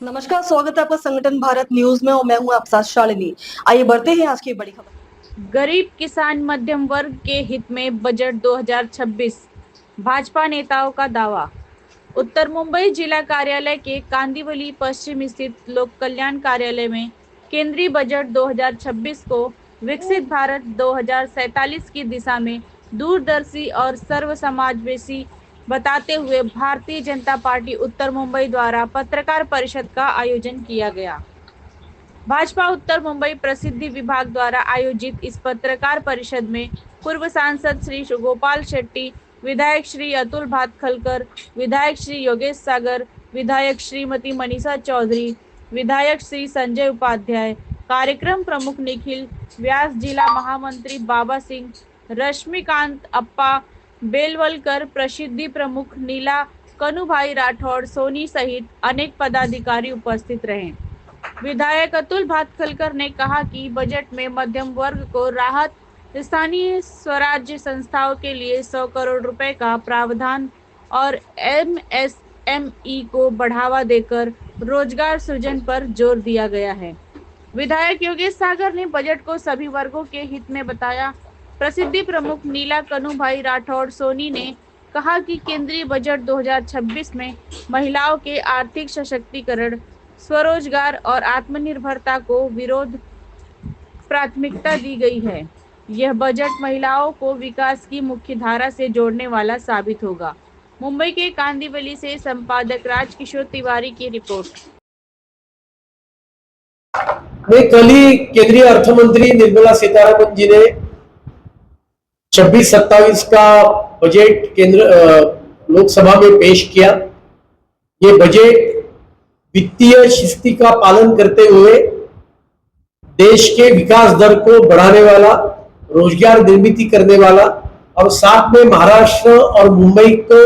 नमस्कार, स्वागत है आपका संगठन भारत न्यूज में और मैं हूं आपके साथ शालिनी। आइए बढ़ते हैं आज की बड़ी खबर। गरीब किसान मध्यम वर्ग के हित में बजट 2026, भाजपा नेताओं का दावा। उत्तर मुंबई जिला कार्यालय के कांदिवली पश्चिम स्थित लोक कल्याण कार्यालय में केंद्रीय बजट 2026 को विकसित भारत 2047 की दिशा में दूरदर्शी और सर्व समावेशी बताते हुए भारतीय जनता पार्टी उत्तर मुंबई द्वारा पत्रकार परिषद का आयोजन किया गया। भाजपा उत्तर मुंबई प्रसिद्धि विभाग द्वारा आयोजित इस पत्रकार परिषद में पूर्व सांसद श्री गोपाल शेट्टी, विधायक श्री अतुल भातखलकर, विधायक श्री योगेश सागर, विधायक श्रीमती मनीषा चौधरी, विधायक श्री संजय उपाध्याय, कार्यक्रम प्रमुख निखिल व्यास, जिला महामंत्री बाबा सिंह, रश्मिकांत अप्पा बेलवलकर, प्रसिद्धि प्रमुख नीला कनुभाई राठौड़ सोनी सहित अनेक पदाधिकारी उपस्थित रहे। विधायक अतुल भातखलकर ने कहा कि बजट में मध्यम वर्ग को राहत, स्थानीय स्वराज्य संस्थाओं के लिए 100 करोड़ रुपए का प्रावधान और एमएसएमई को बढ़ावा देकर रोजगार सृजन पर जोर दिया गया है। विधायक योगेश सागर ने बजट को सभी वर्गों के हित में बताया। प्रसिद्धि प्रमुख नीला कनुभाई राठौड़ सोनी ने कहा कि केंद्रीय बजट 2026 में महिलाओं के आर्थिक सशक्तिकरण, स्वरोजगार और आत्मनिर्भरता को विरोध प्राथमिकता दी गई है। यह बजट महिलाओं को विकास की मुख्य धारा से जोड़ने वाला साबित होगा। मुंबई के कांदिवली से संपादक राजकिशोर तिवारी की रिपोर्ट। कल ही केंद्रीय अर्थमंत्री निर्मला सीतारमण जी ने 26-27 का बजट केंद्र लोकसभा में पेश किया। ये बजट वित्तीय शिस्ती का पालन करते हुए देश के विकास दर को बढ़ाने वाला, रोजगार निर्मित करने वाला और साथ में महाराष्ट्र और मुंबई को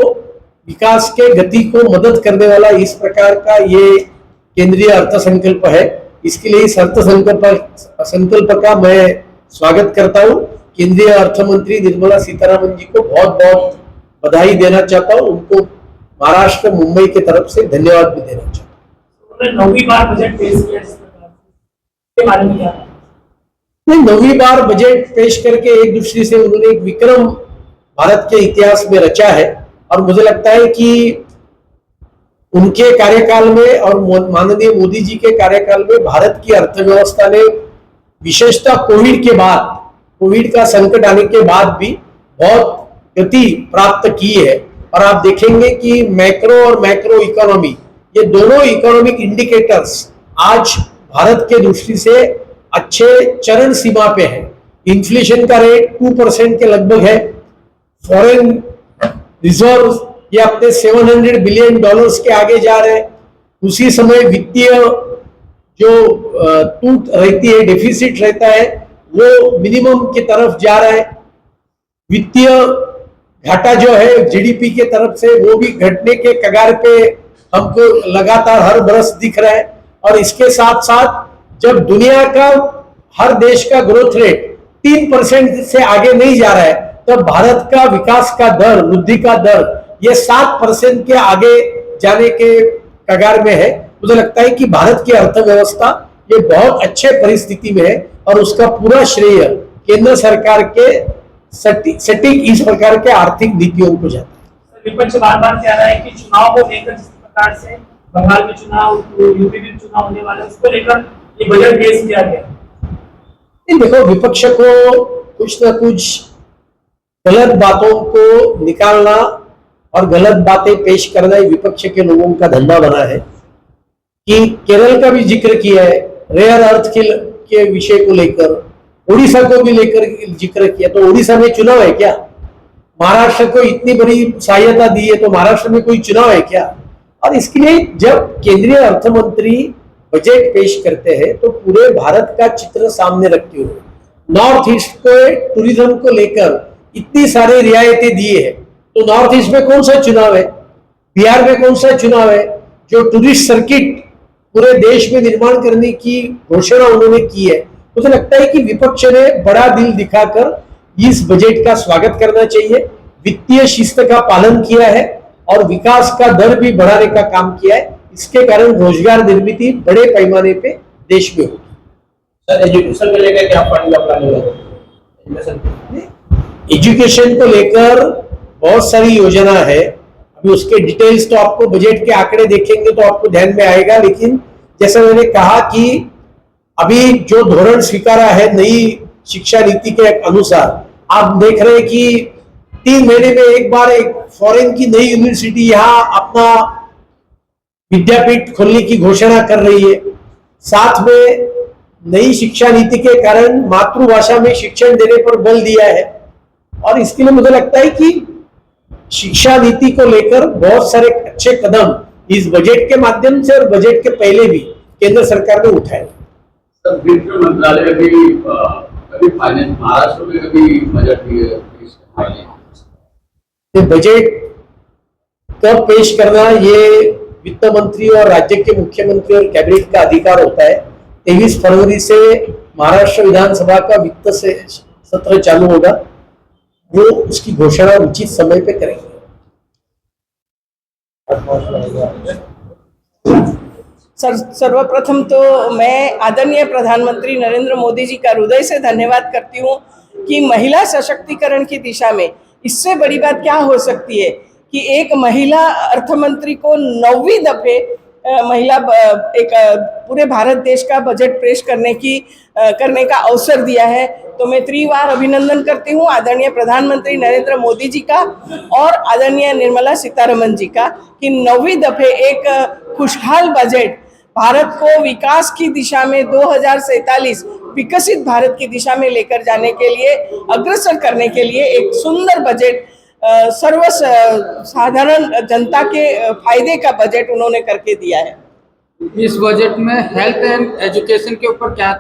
विकास के गति को मदद करने वाला इस प्रकार का ये केंद्रीय अर्थसंकल्प है। इसके लिए इस संकल्प का मैं स्वागत करता हूं। केंद्रीय अर्थमंत्री निर्मला सीतारमण जी को बहुत बहुत बधाई देना चाहता हूं। उनको महाराष्ट्र मुंबई की तरफ से धन्यवाद भी देना चाहता हूं। 9वीं बार बजट पेश किया इस प्रकार से बारे में क्या? नहीं, 9वीं बार बजट पेश करके एक दूसरे से उन्होंने एक विक्रम भारत के इतिहास में रचा है और मुझे लगता है कि उनके कार्यकाल में और माननीय मोदी जी के कार्यकाल में भारत की अर्थव्यवस्था ने विशेषतः कोविड का संकट आने के बाद भी बहुत गति प्राप्त की है। और आप देखेंगे कि मैक्रो और मैक्रो इकोनॉमी, ये दोनों इकोनॉमिक इंडिकेटर्स आज भारत के दृष्टि से अच्छे चरण सीमा पे है। इन्फ्लेशन का रेट 2% के लगभग है। फॉरेन रिजर्व ये अपने $700 बिलियन के आगे जा रहे हैं। उसी समय वित्तीय जो टूट रहती है, डेफिसिट रहता है, वो मिनिमम की तरफ जा रहा है। वित्तीय घाटा जो है जीडीपी के तरफ से वो भी घटने के कगार पे हमको लगातार हर बरस दिख रहा है। और इसके साथ साथ जब दुनिया का हर देश का ग्रोथ रेट 3% से आगे नहीं जा रहा है, तब भारत का विकास का दर, वृद्धि का दर ये 7% के आगे जाने के कगार में है। मुझे लगता है कि भारत की अर्थव्यवस्था ये बहुत अच्छे परिस्थिति में है और उसका पूरा श्रेय केंद्र सरकार के सटीक इस प्रकार के आर्थिक नीतियों को जाता है। विपक्ष बार बार कह रहा है कि चुनाव को लेकर जिस प्रकार से बंगाल में चुनाव, यूपी में चुनाव होने वाले, उसको लेकर ये बजट पेश किया गया। देखो, विपक्ष को कुछ ना कुछ गलत बातों को निकालना और गलत बातें पेश करना ही विपक्ष के लोगों का धंधा बना है। कि केरल का भी जिक्र किया है, रेयर अर्थ के विषय को लेकर, उड़ीसा को भी लेकर जिक्र किया। तो उड़ीसा में चुनाव है क्या? महाराष्ट्र को इतनी बड़ी सहायता दी है तो महाराष्ट्र में कोई चुनाव है क्या? और इसके लिए जब केंद्रीय अर्थमंत्री बजट पेश करते हैं तो पूरे भारत का चित्र सामने रखते हुए नॉर्थ ईस्ट को टूरिज्म को लेकर इतनी सारी रियायतें दी है। तो नॉर्थ ईस्ट में कौन सा चुनाव है? बिहार में कौन सा चुनाव है? जो टूरिस्ट सर्किट पूरे देश में निर्माण करने की घोषणा उन्होंने की है। मुझे लगता है कि विपक्ष ने बड़ा दिल दिखाकर इस बजट का स्वागत करना चाहिए। वित्तीय शिस्त का पालन किया है और विकास का दर भी बढ़ाने का काम किया है। इसके कारण रोजगार निर्मित बड़े पैमाने पे देश में होगी। सर एजुकेशन को लेकर क्या फंड का प्लानिंग है? एजुकेशन को लेकर बहुत सारी योजना है। अभी उसके डिटेल्स तो आपको बजट के आंकड़े देखेंगे तो आपको ध्यान में आएगा, लेकिन जैसा मैंने कहा कि अभी जो धोरण स्वीकारा है नई शिक्षा नीति के अनुसार, आप देख रहे हैं कि 3 महीने में एक बार एक फॉरेन की नई यूनिवर्सिटी यहाँ अपना विद्यापीठ खोलने की घोषणा कर रही है। साथ में नई शिक्षा नीति के कारण मातृभाषा में शिक्षण देने पर बल दिया है, और इसके लिए मुझे लगता है कि शिक्षा नीति को लेकर बहुत सारे अच्छे कदम इस बजट के माध्यम से और बजट के पहले भी केंद्र सरकार ने उठाए। सर वित्त मंत्रालय में भी कभी फाइनेंस महाराष्ट्र में कभी बजट बजट कब पेश करना ये वित्त मंत्री और राज्य के मुख्यमंत्री और कैबिनेट का अधिकार होता है। 23 फरवरी से महाराष्ट्र विधानसभा का वित्त से सत्र चालू होगा, वो उसकी घोषणा उचित समय पे करेंगे। सर्वप्रथम तो मैं आदरणीय प्रधानमंत्री नरेंद्र मोदी जी का हृदय से धन्यवाद करती हूँ कि महिला सशक्तिकरण की दिशा में इससे बड़ी बात क्या हो सकती है कि एक महिला अर्थमंत्री को 9वीं दफे महिला एक पूरे भारत देश का बजट पेश करने का अवसर दिया है। तो मैं त्रिवार अभिनंदन करती हूँ आदरणीय प्रधानमंत्री नरेंद्र मोदी जी का और आदरणीय निर्मला सीतारमण जी का कि 9वीं दफे एक खुशहाल बजट भारत को विकास की दिशा में 2047 विकसित भारत की दिशा में लेकर जाने के लिए अग्रसर करने के लिए एक सुंदर बजट सर्व साधारण जनता के फायदे का बजट उन्होंने करके दिया है। इस बजट में हेल्थ एंड एजुकेशन के ऊपर क्या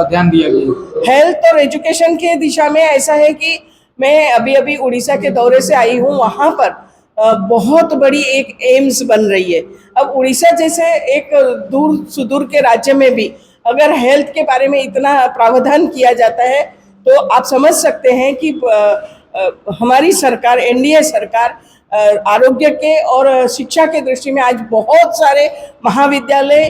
ध्यान दिया गया? हेल्थ और एजुकेशन के दिशा में ऐसा है कि मैं अभी उड़ीसा के दौरे से आई हूँ, वहाँ पर बहुत बड़ी एक एम्स बन रही है। अब उड़ीसा जैसे एक दूर सुदूर के राज्य में भी अगर हेल्थ के बारे में इतना प्रावधान किया जाता है तो आप समझ सकते हैं कि हमारी सरकार एनडीए सरकार आरोग्य के और शिक्षा के दृष्टि में आज बहुत सारे महाविद्यालय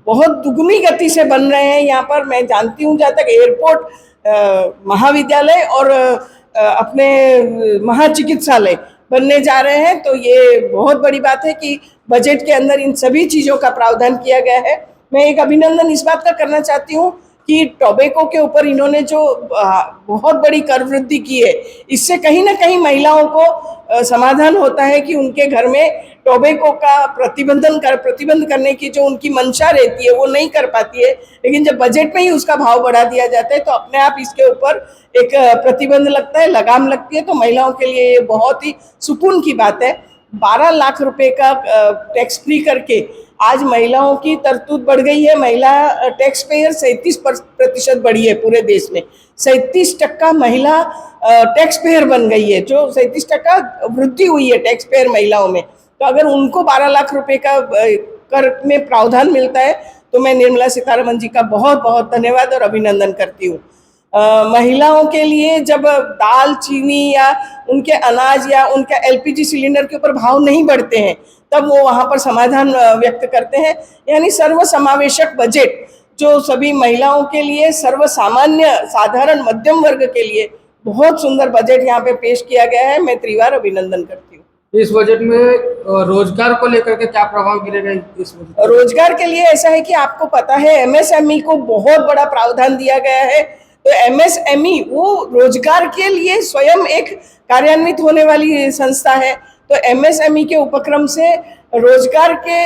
बहुत दुगनी गति से बन रहे हैं। यहाँ पर मैं जानती हूँ जहाँ तक एयरपोर्ट महाविद्यालय और अपने महाचिकित्सालय बनने जा रहे हैं, तो ये बहुत बड़ी बात है कि बजट के अंदर इन सभी चीज़ों का प्रावधान किया गया है। मैं एक अभिनंदन इस बात का करना चाहती हूँ कि टोबैको के ऊपर इन्होंने जो बहुत बड़ी कर वृद्धि की है, इससे कहीं ना कहीं महिलाओं को समाधान होता है कि उनके घर में टोबैको का प्रतिबंध करने की जो उनकी मंशा रहती है वो नहीं कर पाती है, लेकिन जब बजट में ही उसका भाव बढ़ा दिया जाता है तो अपने आप इसके ऊपर एक प्रतिबंध लगता है, लगाम लगती है। तो महिलाओं के लिए ये बहुत ही सुकून की बात है। 12 लाख रुपए का टैक्स फ्री करके आज महिलाओं की तरतूत बढ़ गई है। महिला टैक्स पेयर 37% बढ़ी है पूरे देश में। 37% महिला टैक्स पेयर बन गई है, जो 37% वृद्धि हुई है टैक्स पेयर महिलाओं में। तो अगर उनको 12 लाख रुपए का कर में प्रावधान मिलता है तो मैं निर्मला सीतारमण जी का बहुत बहुत धन्यवाद और अभिनंदन करती हूँ। महिलाओं के लिए जब दाल चीनी या उनके अनाज या उनके एलपीजी सिलेंडर के ऊपर भाव नहीं बढ़ते हैं तब वो वहाँ पर समाधान व्यक्त करते हैं। यानी सर्वसमावेशक बजट जो सभी महिलाओं के लिए, सर्वसामान्य साधारण मध्यम वर्ग के लिए बहुत सुंदर बजट यहाँ पे पेश किया गया है। मैं त्रिवार अभिनंदन करती हूँ। इस बजट में रोजगार को लेकर के क्या प्रभाव गिरेगा? इस बजट रोजगार के लिए ऐसा है कि आपको पता है एमएसएमई को बहुत बड़ा प्रावधान दिया गया है। तो एमएसएमई वो रोजगार के लिए स्वयं एक कार्यान्वित होने वाली संस्था है। तो एमएसएमई के उपक्रम से रोजगार के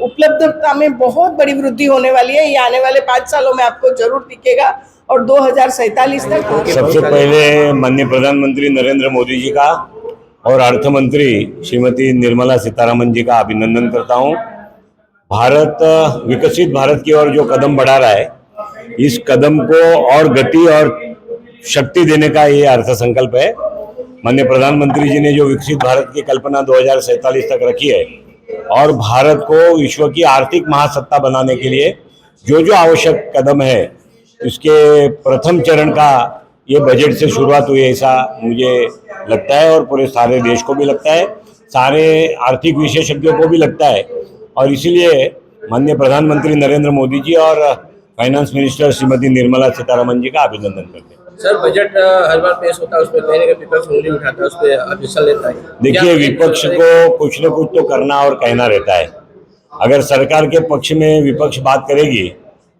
उपलब्धता में बहुत बड़ी वृद्धि होने वाली है। ये आने वाले 5 सालों में आपको जरूर दिखेगा और 2047 तक। सबसे पहले माननीय प्रधानमंत्री नरेंद्र मोदी जी का और अर्थ मंत्री श्रीमती निर्मला सीतारमण जी का अभिनंदन करता हूं। भारत विकसित भारत की ओर जो कदम बढ़ा रहा है, इस कदम को और गति और शक्ति देने का ये अर्थसंकल्प है। माननीय प्रधानमंत्री जी ने जो विकसित भारत की कल्पना 2047 तक रखी है और भारत को विश्व की आर्थिक महासत्ता बनाने के लिए जो जो आवश्यक कदम है, इसके प्रथम चरण का ये बजट से शुरुआत हुई, ऐसा मुझे लगता है और पूरे सारे देश को भी लगता है। सारे आर्थिक विशेषज्ञों को भी लगता है, और इसीलिए माननीय प्रधानमंत्री नरेंद्र मोदी जी और फाइनेंस मिनिस्टर श्रीमती निर्मला सीतारमन जी का अभिनंदन करते हैं। सर, बजट हर बार पेश होता है, उसमें कहीं ना कहीं विपक्ष उंगली उठाता है, उस पर ऑब्जेक्शन लेता है। देखिए, विपक्ष को कुछ न कुछ तो करना और कहना रहता है। अगर सरकार के पक्ष में विपक्ष बात करेगी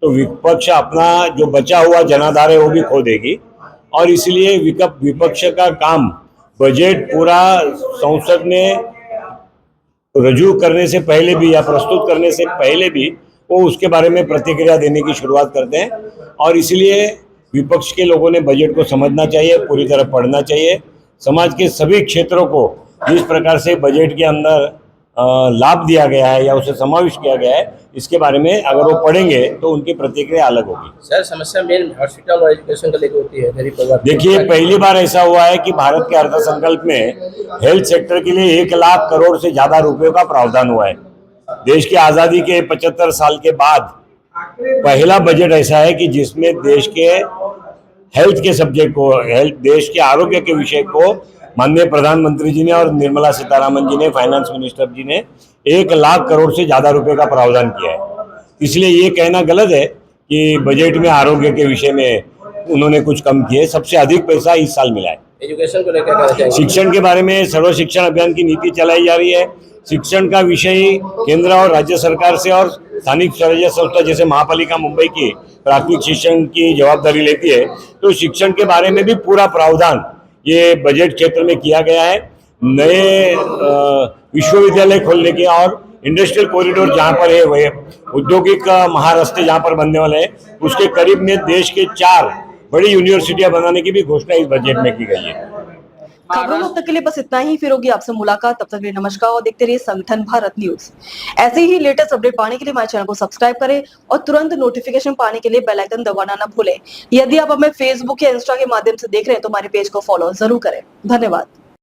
तो विपक्ष अपना जो बचा हुआ जनाधार है वो भी खो देगी, और इसलिए विपक्ष का काम बजट पूरा संसद में रजू करने से पहले भी या प्रस्तुत करने से पहले भी वो उसके बारे में प्रतिक्रिया देने की शुरुआत करते हैं, और इसलिए विपक्ष के लोगों ने बजट को समझना चाहिए, पूरी तरह पढ़ना चाहिए। समाज के सभी क्षेत्रों को जिस प्रकार से बजट के अंदर लाभ दिया गया है या उसे समावेश किया गया है, इसके बारे में अगर वो पढ़ेंगे तो उनकी प्रतिक्रिया अलग होगी। सर, समस्या मेन हॉस्पिटल और एजुकेशन को लेकर होती है गरीब परिवार। देखिए, पहली बार ऐसा हुआ है कि भारत के अर्थसंकल्प में हेल्थ सेक्टर के लिए 1 लाख करोड़ से ज्यादा रुपयों का प्रावधान हुआ है। देश की आजादी के 75 साल के बाद पहला बजट ऐसा है कि जिसमें देश के हेल्थ के सब्जेक्ट को, देश के आरोग्य के विषय को माननीय प्रधानमंत्री जी ने और निर्मला सीतारमन जी ने, फाइनेंस मिनिस्टर जी ने 1 लाख करोड़ से ज्यादा रुपए का प्रावधान किया है। इसलिए ये कहना गलत है कि बजट में आरोग्य के विषय में उन्होंने कुछ कम किए। सबसे अधिक पैसा इस साल मिला है। एजुकेशन को लेकर कहना चाहिए। शिक्षण के बारे में सर्व शिक्षण अभियान की नीति चलाई जा रही है। शिक्षण का विषय केंद्र और राज्य सरकार से और स्थानिक स्वराज्य संस्था जैसे महापालिका मुंबई की प्राथमिक शिक्षण की जवाबदारी लेती है, तो शिक्षण के बारे में भी पूरा प्रावधान ये बजट क्षेत्र में किया गया है। नए विश्वविद्यालय खोलने के और इंडस्ट्रियल कॉरिडोर जहाँ पर है, वह औद्योगिक महारास्ते जहाँ पर बनने वाले हैं, उसके करीब में देश के 4 बड़ी यूनिवर्सिटियां बनाने की भी घोषणा इस बजट में की गई है। खबरों में अब तक के लिए बस इतना ही। फिर होगी आपसे मुलाकात, तब तक के लिए नमस्कार और देखते रहिए संगठन भारत न्यूज। ऐसे ही लेटेस्ट अपडेट पाने के लिए हमारे चैनल को सब्सक्राइब करें और तुरंत नोटिफिकेशन पाने के लिए बेल आइकन दबाना ना भूलें। यदि आप हमें फेसबुक या इंस्टा के माध्यम से देख रहे हैं तो हमारे पेज को फॉलो जरूर करें। धन्यवाद।